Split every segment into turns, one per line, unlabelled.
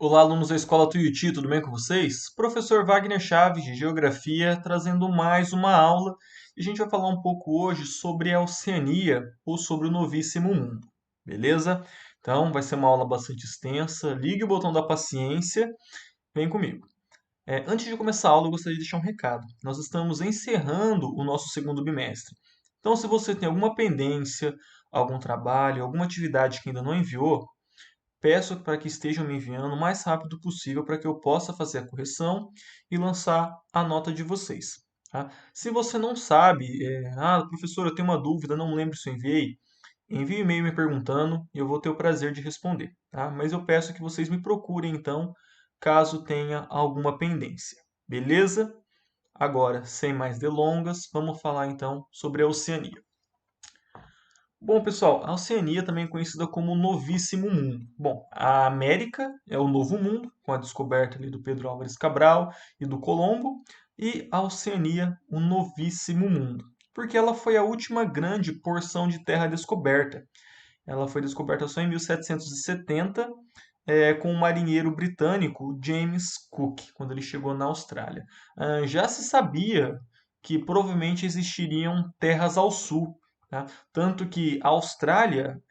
Olá, alunos da Escola Tuiuti, tudo bem com vocês? Professor Wagner Chaves, de Geografia, trazendo mais uma aula. E a gente vai falar um pouco hoje sobre a Oceania, ou sobre o Novíssimo Mundo, beleza? Então, vai ser uma aula bastante extensa. Ligue o botão da paciência, vem comigo. Antes de começar a aula, eu gostaria de deixar um recado. Nós estamos encerrando o nosso segundo bimestre. Então, se você tem alguma pendência, algum trabalho, alguma atividade que ainda não enviou, peço para que estejam me enviando o mais rápido possível para que eu possa fazer a correção e lançar a nota de vocês. Tá? Se você não sabe, professor, eu tenho uma dúvida, não lembro se eu enviei, envie um e-mail me perguntando e eu vou ter o prazer de responder. Tá? Mas eu peço que vocês me procurem então, caso tenha alguma pendência. Beleza? Agora, sem mais delongas, vamos falar então sobre a Oceania. Bom, pessoal, a Oceania também é conhecida como o Novíssimo Mundo. Bom, a América é o Novo Mundo, com a descoberta ali do Pedro Álvares Cabral e do Colombo, e a Oceania, o Novíssimo Mundo, porque ela foi a última grande porção de terra descoberta. Ela foi descoberta só em 1770, com o marinheiro britânico James Cook, quando ele chegou na Austrália. Já se sabia que provavelmente existiriam terras ao sul, tá? Tanto que Austrália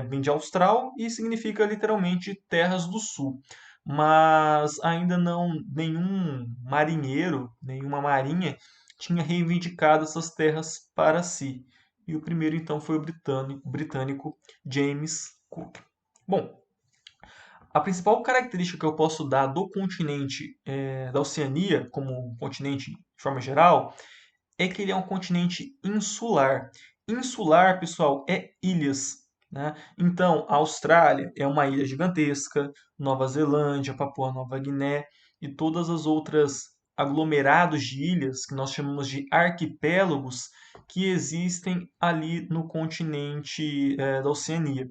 vem de austral e significa literalmente terras do sul. Mas ainda não nenhum marinheiro, nenhuma marinha tinha reivindicado essas terras para si. E o primeiro então foi o britânico James Cook. Bom, a principal característica que eu posso dar do continente da Oceania, como um continente de forma geral, é que ele é um continente insular. Insular, pessoal, é ilhas. Né? Então, a Austrália é uma ilha gigantesca, Nova Zelândia, Papua Nova Guiné e todas as outras aglomerados de ilhas que nós chamamos de arquipélagos que existem ali no continente da Oceania.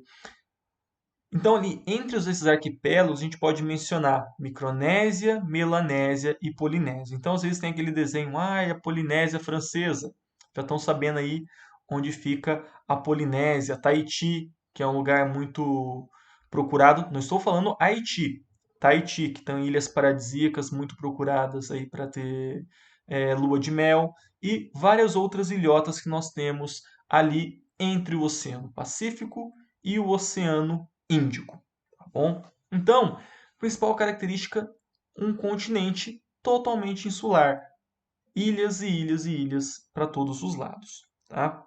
Então, ali, entre esses arquipélagos, a gente pode mencionar Micronésia, Melanésia e Polinésia. Então, às vezes tem aquele desenho, é a Polinésia Francesa. Já estão sabendo aí onde fica a Polinésia, Tahiti, que é um lugar muito procurado. Não estou falando Haiti, Tahiti, que estão ilhas paradisíacas muito procuradas aí para ter lua de mel e várias outras ilhotas que nós temos ali entre o Oceano Pacífico e o Oceano Índico, tá bom? Então, principal característica, um continente totalmente insular, ilhas e ilhas e ilhas para todos os lados, tá?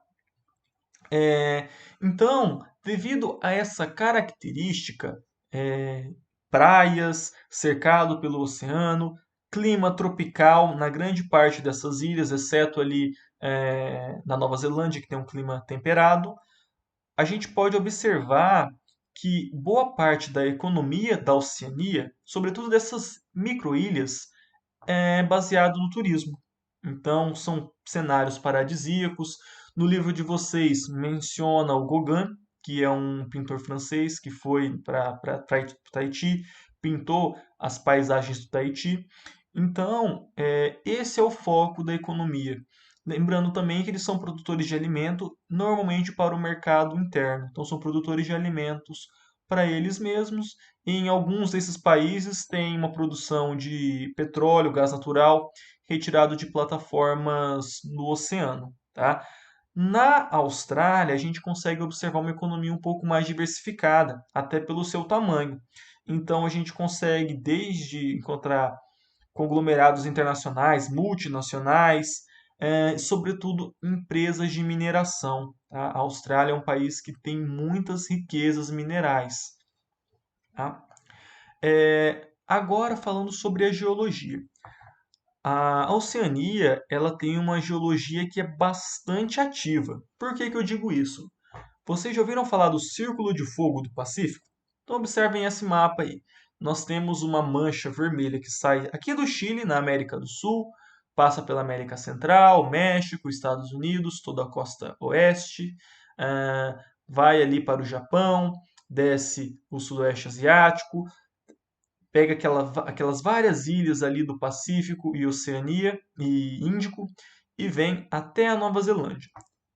Então, devido a essa característica, praias, cercado pelo oceano, clima tropical na grande parte dessas ilhas, exceto ali na Nova Zelândia, que tem um clima temperado, a gente pode observar que boa parte da economia da Oceania, sobretudo dessas microilhas, é baseado no turismo. Então, são cenários paradisíacos. No livro de vocês menciona o Gauguin, que é um pintor francês que foi para Tahiti, pintou as paisagens do Tahiti. Então, esse é o foco da economia. Lembrando também que eles são produtores de alimento, normalmente para o mercado interno. Então, são produtores de alimentos para eles mesmos. Em alguns desses países tem uma produção de petróleo, gás natural, retirado de plataformas no oceano, tá? Na Austrália, a gente consegue observar uma economia um pouco mais diversificada, até pelo seu tamanho. Então, a gente consegue desde encontrar conglomerados internacionais, multinacionais, sobretudo empresas de mineração. Tá? A Austrália é um país que tem muitas riquezas minerais. Tá? Agora falando sobre a geologia. A Oceania ela tem uma geologia que é bastante ativa. Por que que eu digo isso? Vocês já ouviram falar do Círculo de Fogo do Pacífico? Então observem esse mapa aí. Nós temos uma mancha vermelha que sai aqui do Chile, na América do Sul, passa pela América Central, México, Estados Unidos, toda a costa oeste, ah, vai ali para o Japão, desce o Sudoeste Asiático, pega aquelas várias ilhas ali do Pacífico e Oceania e Índico e vem até a Nova Zelândia.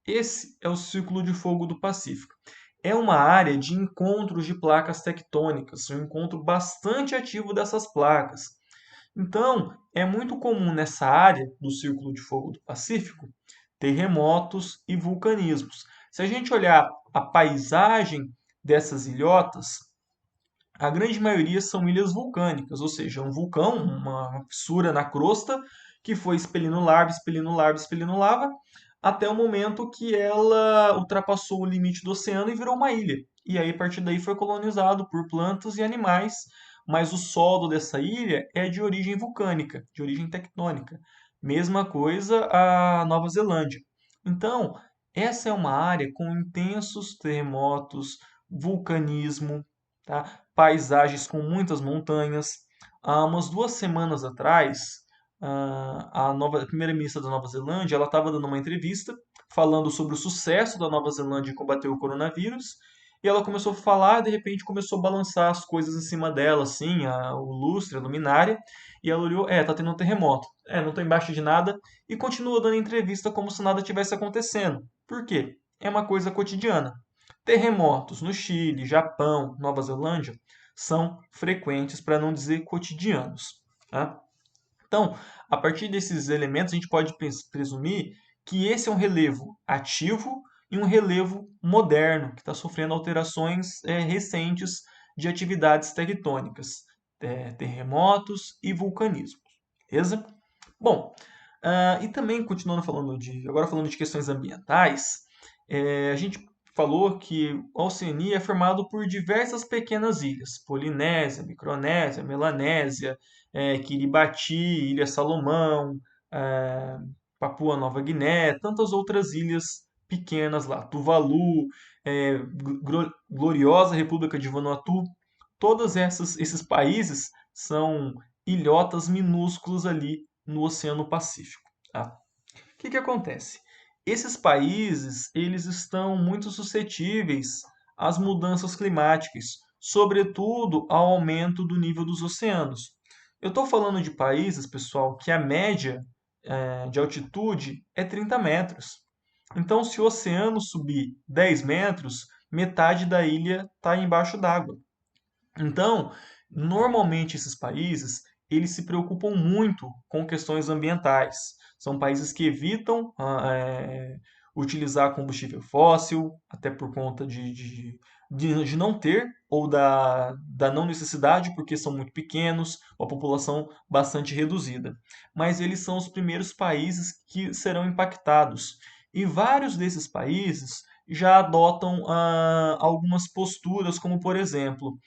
Esse é o Círculo de Fogo do Pacífico. é uma área de encontros de placas tectônicas, um encontro bastante ativo dessas placas. Então, é muito comum nessa área do Círculo de Fogo do Pacífico terremotos e vulcanismos. Se a gente olhar a paisagem dessas ilhotas, a grande maioria são ilhas vulcânicas, ou seja, um vulcão, uma fissura na crosta que foi expelindo lava, expelindo lava, expelindo lava, até o momento que ela ultrapassou o limite do oceano e virou uma ilha. E aí, a partir daí, foi colonizado por plantas e animais, mas o solo dessa ilha é de origem vulcânica, de origem tectônica. Mesma coisa a Nova Zelândia. Então, essa é uma área com intensos terremotos, vulcanismo, tá? Paisagens com muitas montanhas. Há umas 2 semanas atrás, a primeira-ministra da Nova Zelândia, ela estava dando uma entrevista falando sobre o sucesso da Nova Zelândia em combater o coronavírus. E ela começou a falar, de repente começou a balançar as coisas em cima dela, assim, o lustre, a luminária. E ela olhou, tá tendo um terremoto. Não tô embaixo de nada. E continua dando entrevista como se nada tivesse acontecendo. Por quê? É uma coisa cotidiana. Terremotos no Chile, Japão, Nova Zelândia são frequentes, para não dizer cotidianos. Tá? Então, a partir desses elementos, a gente pode presumir que esse é um relevo ativo e um relevo moderno, que está sofrendo alterações recentes de atividades tectônicas, terremotos e vulcanismo. Beleza? Bom, e também continuando agora falando de questões ambientais, a gente falou que a Oceania é formado por diversas pequenas ilhas, Polinésia, Micronésia, Melanésia, Kiribati, Ilha Salomão, eh, Papua Nova Guiné, tantas outras ilhas pequenas lá, Tuvalu, gloriosa República de Vanuatu, todos esses países são ilhotas minúsculas ali no Oceano Pacífico. Tá? O que acontece? Esses países eles estão muito suscetíveis às mudanças climáticas, sobretudo ao aumento do nível dos oceanos. Eu estou falando de países, pessoal, que a média de altitude é 30 metros. Então, se o oceano subir 10 metros, metade da ilha está embaixo d'água. Então, normalmente esses países, eles se preocupam muito com questões ambientais. São países que evitam utilizar combustível fóssil, até por conta de não ter ou da não necessidade, porque são muito pequenos, uma população bastante reduzida. Mas eles são os primeiros países que serão impactados. E vários desses países já adotam algumas posturas, como por exemplo,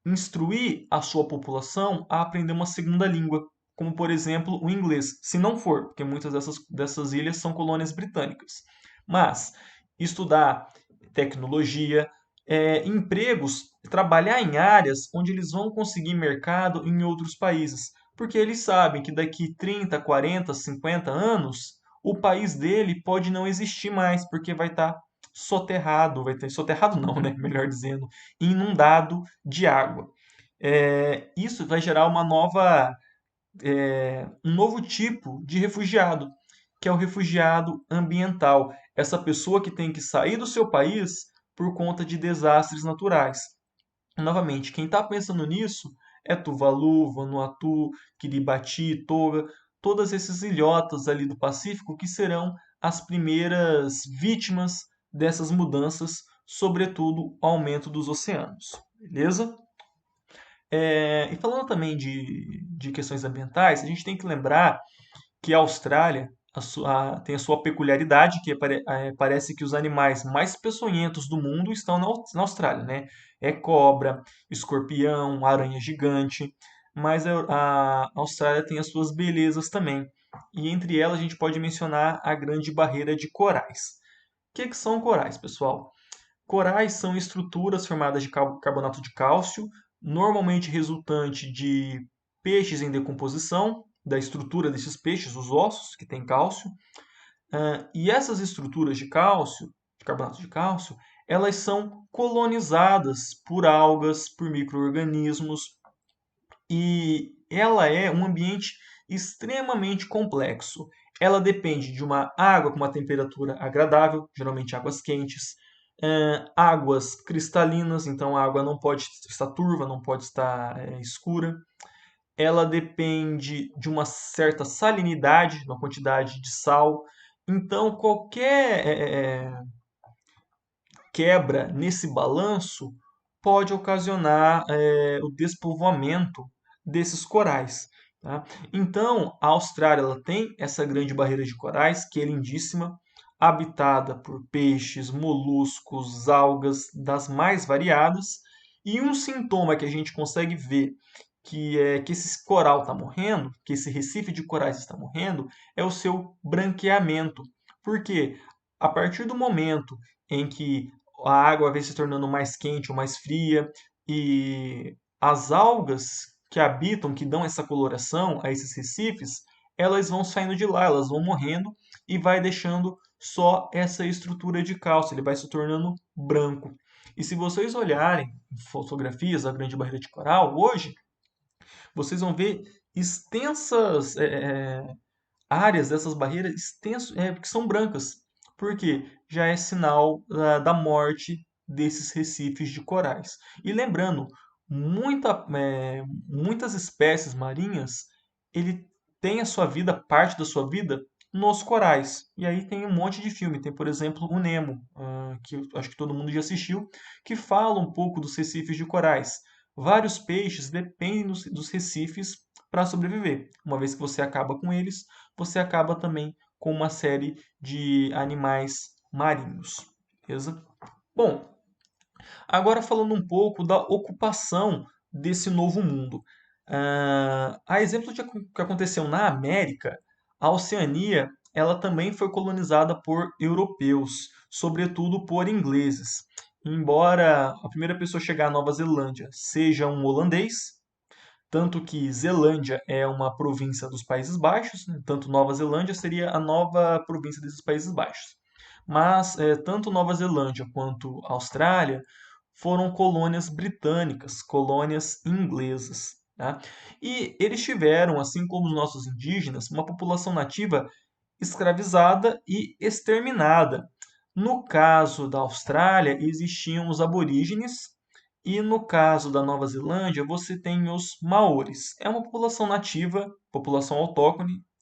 instruir a sua população a aprender uma segunda língua, como por exemplo o inglês, se não for, porque muitas dessas ilhas são colônias britânicas. Mas estudar tecnologia, empregos, trabalhar em áreas onde eles vão conseguir mercado em outros países, porque eles sabem que daqui 30, 40, 50 anos o país dele pode não existir mais, porque vai estar soterrado, vai ter soterrado não, né? Melhor dizendo, inundado de água. Isso vai gerar um novo tipo de refugiado, que é o refugiado ambiental. Essa pessoa que tem que sair do seu país por conta de desastres naturais. Novamente, quem está pensando nisso é Tuvalu, Vanuatu, Kiribati, Tonga, todas essas ilhotas ali do Pacífico que serão as primeiras vítimas dessas mudanças, sobretudo o aumento dos oceanos. Beleza? E falando também de questões ambientais, a gente tem que lembrar que a Austrália tem a sua peculiaridade, que parece que os animais mais peçonhentos do mundo estão na Austrália, né? É cobra, escorpião, aranha gigante, mas a Austrália tem as suas belezas também. E entre elas a gente pode mencionar a Grande Barreira de Corais. O que são corais, pessoal? Corais são estruturas formadas de carbonato de cálcio, normalmente resultante de peixes em decomposição, da estrutura desses peixes, os ossos, que têm cálcio. E essas estruturas de cálcio, de carbonato de cálcio, elas são colonizadas por algas, por micro-organismos, e ela é um ambiente extremamente complexo. Ela depende de uma água com uma temperatura agradável, geralmente águas quentes, Águas cristalinas, então a água não pode estar turva, não pode estar escura. Ela depende de uma certa salinidade, uma quantidade de sal. Então, qualquer quebra nesse balanço pode ocasionar o despovoamento desses corais. Tá? Então, a Austrália ela tem essa grande barreira de corais, que é lindíssima, habitada por peixes, moluscos, algas das mais variadas. E um sintoma que a gente consegue ver que é que esse coral está morrendo, que esse recife de corais está morrendo, é o seu branqueamento. Por quê? A partir do momento em que a água vem se tornando mais quente ou mais fria e as algas que habitam, que dão essa coloração a esses recifes, elas vão saindo de lá, elas vão morrendo e vai deixando só essa estrutura de cálcio, ele vai se tornando branco. E se vocês olharem fotografias da Grande Barreira de Coral hoje, vocês vão ver extensas áreas dessas barreiras que são brancas, porque já é sinal da morte desses recifes de corais. E lembrando, muitas espécies marinhas, ele tem a sua vida, parte da sua vida, nos corais. E aí tem um monte de filme. Tem, por exemplo, o Nemo, que eu acho que todo mundo já assistiu, que fala um pouco dos recifes de corais. Vários peixes dependem dos recifes para sobreviver. Uma vez que você acaba com eles, você acaba também com uma série de animais marinhos. Beleza? Bom, agora falando um pouco da ocupação desse novo mundo. A exemplo de que aconteceu na América, a Oceania ela também foi colonizada por europeus, sobretudo por ingleses. Embora a primeira pessoa a chegar à Nova Zelândia seja um holandês, tanto que Zelândia é uma província dos Países Baixos, né? Tanto Nova Zelândia seria a nova província desses Países Baixos. Mas tanto Nova Zelândia quanto Austrália foram colônias britânicas, colônias inglesas. Tá? E eles tiveram, assim como os nossos indígenas, uma população nativa escravizada e exterminada. No caso da Austrália, existiam os aborígenes, e no caso da Nova Zelândia, você tem os maoris. É uma população nativa, população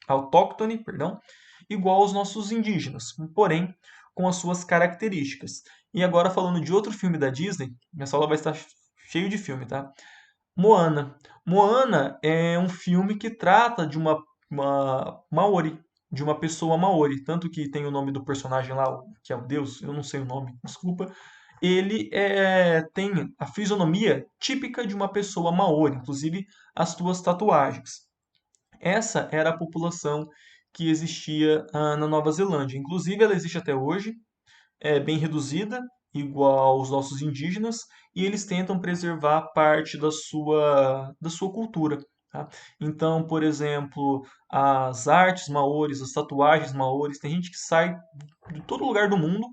autóctone, perdão, igual aos nossos indígenas, porém com as suas características. E agora falando de outro filme da Disney, minha sala vai estar cheio de filme, tá? Moana. Moana é um filme que trata de uma Maori, de uma pessoa Maori. Tanto que tem o nome do personagem lá, que é o Deus, eu não sei o nome, desculpa. Ele tem a fisionomia típica de uma pessoa Maori, inclusive as suas tatuagens. Essa era a população que existia na Nova Zelândia. Inclusive, ela existe até hoje, é bem reduzida, igual aos nossos indígenas, e eles tentam preservar parte da sua cultura. Tá? Então, por exemplo, as artes maoris, as tatuagens maoris, tem gente que sai de todo lugar do mundo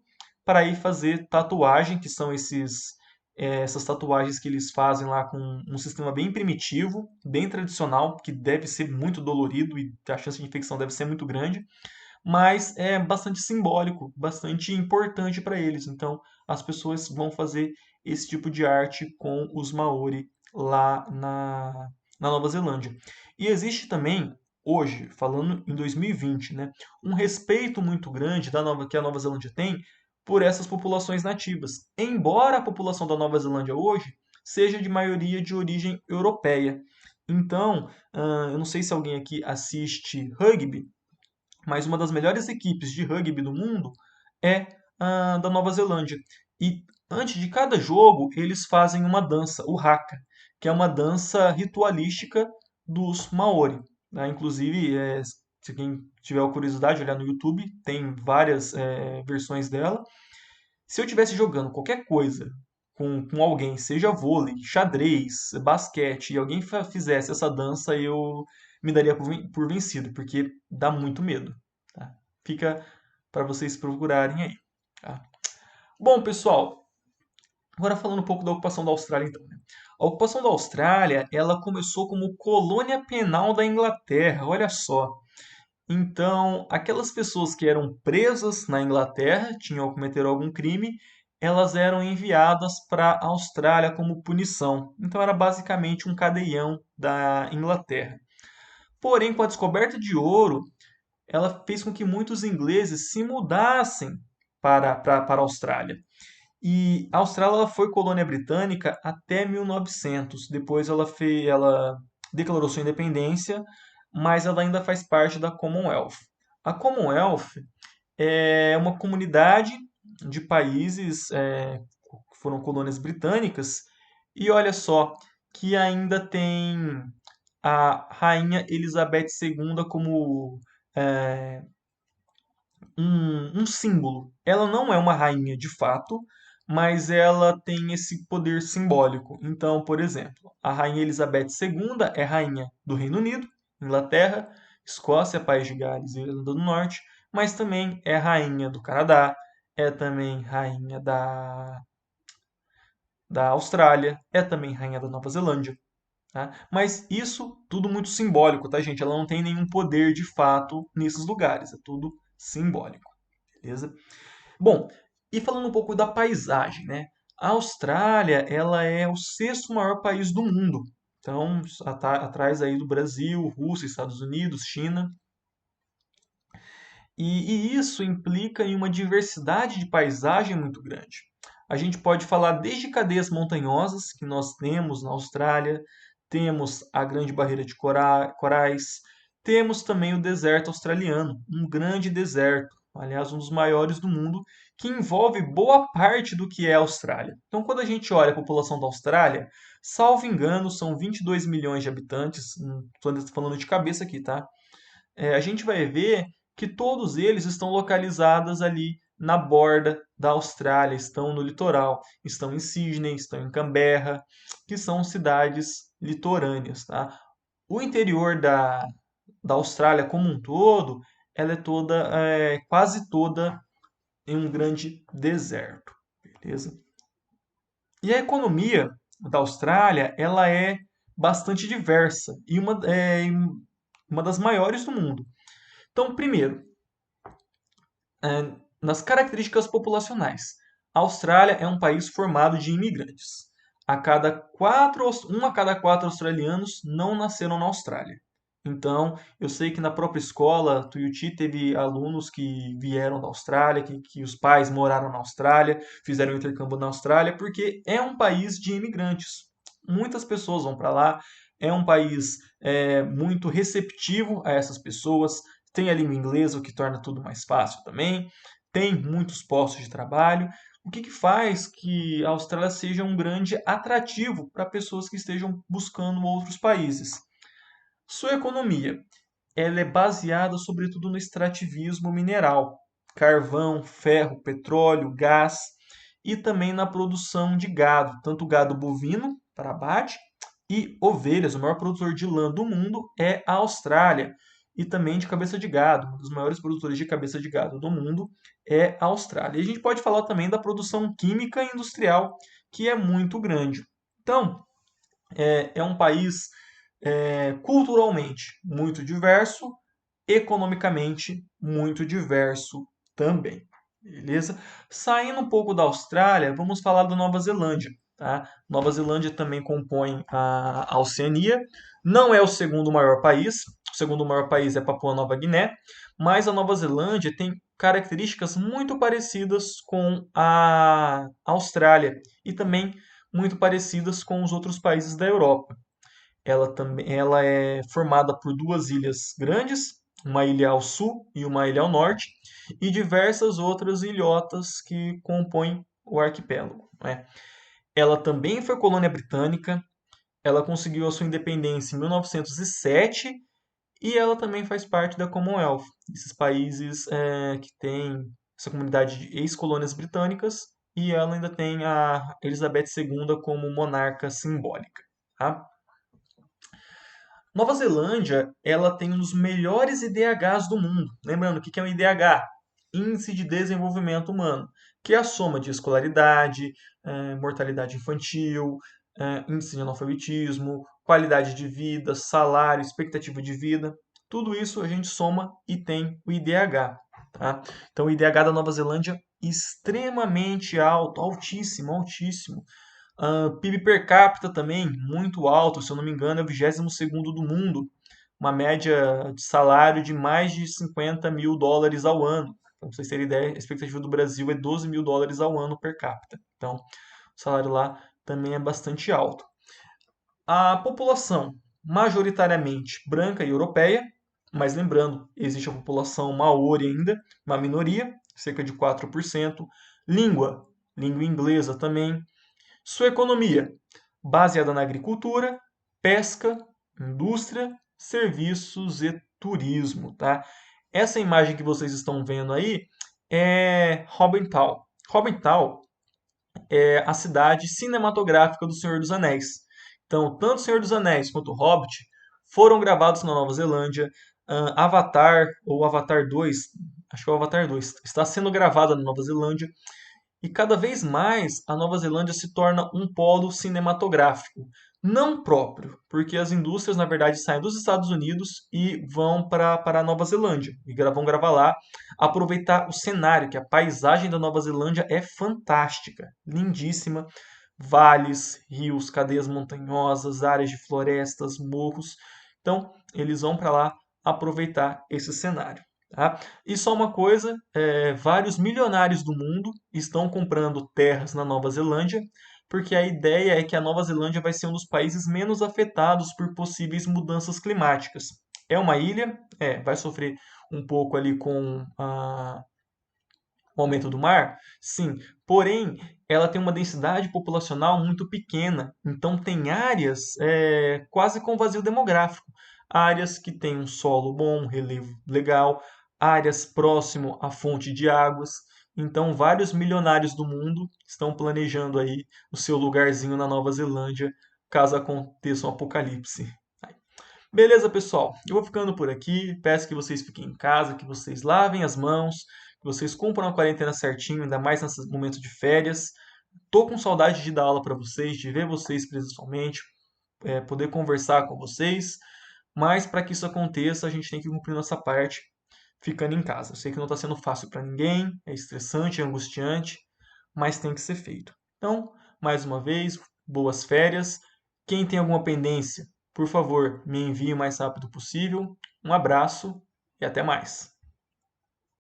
para ir fazer tatuagem, que são essas tatuagens que eles fazem lá com um sistema bem primitivo, bem tradicional, que deve ser muito dolorido e a chance de infecção deve ser muito grande, mas é bastante simbólico, bastante importante para eles. Então, as pessoas vão fazer esse tipo de arte com os Maori lá na Nova Zelândia. E existe também, hoje, falando em 2020, né, um respeito muito grande que a Nova Zelândia tem por essas populações nativas. Embora a população da Nova Zelândia hoje seja de maioria de origem europeia. Então, eu não sei se alguém aqui assiste rugby, mas uma das melhores equipes de rugby do mundo é a da Nova Zelândia. E antes de cada jogo, eles fazem uma dança, o haka, que é uma dança ritualística dos Maori. Né? Inclusive, se quem tiver a curiosidade, olhar no YouTube, tem várias versões dela. Se eu estivesse jogando qualquer coisa com alguém, seja vôlei, xadrez, basquete, e alguém fizesse essa dança, eu me daria por vencido, porque dá muito medo. Tá? Fica para vocês procurarem aí. Tá? Bom, pessoal, agora falando um pouco da ocupação da Austrália, então. Né? A ocupação da Austrália, ela começou como colônia penal da Inglaterra, olha só. Então, aquelas pessoas que eram presas na Inglaterra, tinham cometido algum crime, elas eram enviadas para a Austrália como punição. Então era basicamente um cadeião da Inglaterra. Porém, com a descoberta de ouro, ela fez com que muitos ingleses se mudassem para a Austrália. E a Austrália ela foi colônia britânica até 1900. Depois ela declarou sua independência, mas ela ainda faz parte da Commonwealth. A Commonwealth é uma comunidade de países que foram colônias britânicas e olha só que ainda tem a rainha Elizabeth II como é, um símbolo. Ela não é uma rainha de fato, mas ela tem esse poder simbólico. Então, por exemplo, a rainha Elizabeth II é rainha do Reino Unido, Inglaterra, Escócia, País de Gales e Irlanda do Norte, mas também é rainha do Canadá, é também rainha da Austrália, é também rainha da Nova Zelândia. Tá? Mas isso tudo muito simbólico, tá, gente? Ela não tem nenhum poder de fato nesses lugares, é tudo simbólico, beleza? Bom, e falando um pouco da paisagem, né? A Austrália, ela é o sexto maior país do mundo. Então, atrás aí do Brasil, Rússia, Estados Unidos, China. E isso implica em uma diversidade de paisagem muito grande. A gente pode falar desde cadeias montanhosas que nós temos na Austrália, temos a Grande Barreira de Corais, temos também o deserto australiano, um grande deserto, aliás, um dos maiores do mundo, que envolve boa parte do que é a Austrália. Então, quando a gente olha a população da Austrália, salvo engano, são 22 milhões de habitantes, estou falando de cabeça aqui, tá? A gente vai ver que todos eles estão localizados ali na borda da Austrália, estão no litoral, estão em Sydney, estão em Canberra, que são cidades litorâneas, tá? O interior da Austrália como um todo, ela é toda, quase toda em um grande deserto, beleza? E a economia da Austrália, ela é bastante diversa e uma das maiores do mundo. Então, primeiro, nas características populacionais. A Austrália é um país formado de imigrantes. Um a cada quatro australianos não nasceram na Austrália. Então, eu sei que na própria escola, Tuiuti teve alunos que vieram da Austrália, que os pais moraram na Austrália, fizeram intercâmbio na Austrália, porque é um país de imigrantes. Muitas pessoas vão para lá, é um país muito receptivo a essas pessoas, tem a língua inglesa, o que torna tudo mais fácil também, tem muitos postos de trabalho, o que faz que a Austrália seja um grande atrativo para pessoas que estejam buscando outros países. Sua economia, ela é baseada sobretudo no extrativismo mineral, carvão, ferro, petróleo, gás e também na produção de gado, tanto gado bovino para abate e ovelhas. O maior produtor de lã do mundo é a Austrália e também de cabeça de gado. Um dos maiores produtores de cabeça de gado do mundo é a Austrália. E a gente pode falar também da produção química e industrial, que é muito grande. Então, é um país culturalmente muito diverso, economicamente muito diverso também. Beleza? Saindo um pouco da Austrália, vamos falar da Nova Zelândia. Tá? Nova Zelândia também compõe a Oceania. Não é o segundo maior país. O segundo maior país é Papua Nova Guiné. Mas a Nova Zelândia tem características muito parecidas com a Austrália e também muito parecidas com os outros países da Europa. Ela é formada por duas ilhas grandes, uma ilha ao sul e uma ilha ao norte, e diversas outras ilhotas que compõem o arquipélago, né? Ela também foi colônia britânica, ela conseguiu a sua independência em 1907 e ela também faz parte da Commonwealth, esses países que têm essa comunidade de ex-colônias britânicas, e ela ainda tem a Elizabeth II como monarca simbólica. Tá? Nova Zelândia, ela tem um dos melhores IDHs do mundo. Lembrando, o que é um IDH? Índice de Desenvolvimento Humano, que é a soma de escolaridade, mortalidade infantil, índice de analfabetismo, qualidade de vida, salário, expectativa de vida. Tudo isso a gente soma e tem o IDH. Tá? Então, o IDH da Nova Zelândia extremamente alto, altíssimo, altíssimo. PIB per capita também muito alto, se eu não me engano, é o 22º do mundo, uma média de salário de mais de 50 mil dólares ao ano. Então, pra vocês terem ideia, a expectativa do Brasil é 12 mil dólares ao ano per capita. Então, o salário lá também é bastante alto. A população, majoritariamente branca e europeia, mas lembrando, existe a população maori ainda, uma minoria, cerca de 4%. Língua inglesa também. Sua economia, baseada na agricultura, pesca, indústria, serviços e turismo, tá? Essa imagem que vocês estão vendo aí é Robbental. Robbental é a cidade cinematográfica do Senhor dos Anéis. Então, tanto o Senhor dos Anéis quanto o Hobbit foram gravados na Nova Zelândia. Avatar, ou Avatar 2, acho que é o Avatar 2, está sendo gravado na Nova Zelândia. E cada vez mais a Nova Zelândia se torna um polo cinematográfico. Não próprio, porque as indústrias, na verdade, saem dos Estados Unidos e vão para a Nova Zelândia. E vão gravar lá, aproveitar o cenário, que a paisagem da Nova Zelândia é fantástica, lindíssima. Vales, rios, cadeias montanhosas, áreas de florestas, morros. Então, eles vão para lá aproveitar esse cenário. Tá? E só uma coisa, vários milionários do mundo estão comprando terras na Nova Zelândia, porque a ideia é que a Nova Zelândia vai ser um dos países menos afetados por possíveis mudanças climáticas. É uma ilha, vai sofrer um pouco ali com o aumento do mar, sim, porém ela tem uma densidade populacional muito pequena, então tem áreas quase com vazio demográfico, áreas que têm um solo bom, relevo legal, áreas próximo à fonte de águas. Então, vários milionários do mundo estão planejando aí o seu lugarzinho na Nova Zelândia, caso aconteça um apocalipse. Beleza, pessoal? Eu vou ficando por aqui. Peço que vocês fiquem em casa, que vocês lavem as mãos, que vocês cumpram a quarentena certinho, ainda mais nesses momentos de férias. Tô com saudade de dar aula para vocês, de ver vocês presencialmente, poder conversar com vocês. Mas para que isso aconteça, a gente tem que cumprir nossa parte ficando em casa. Eu sei que não está sendo fácil para ninguém, é estressante, é angustiante, mas tem que ser feito. Então, mais uma vez, boas férias. Quem tem alguma pendência, por favor, me envie o mais rápido possível. Um abraço e até mais.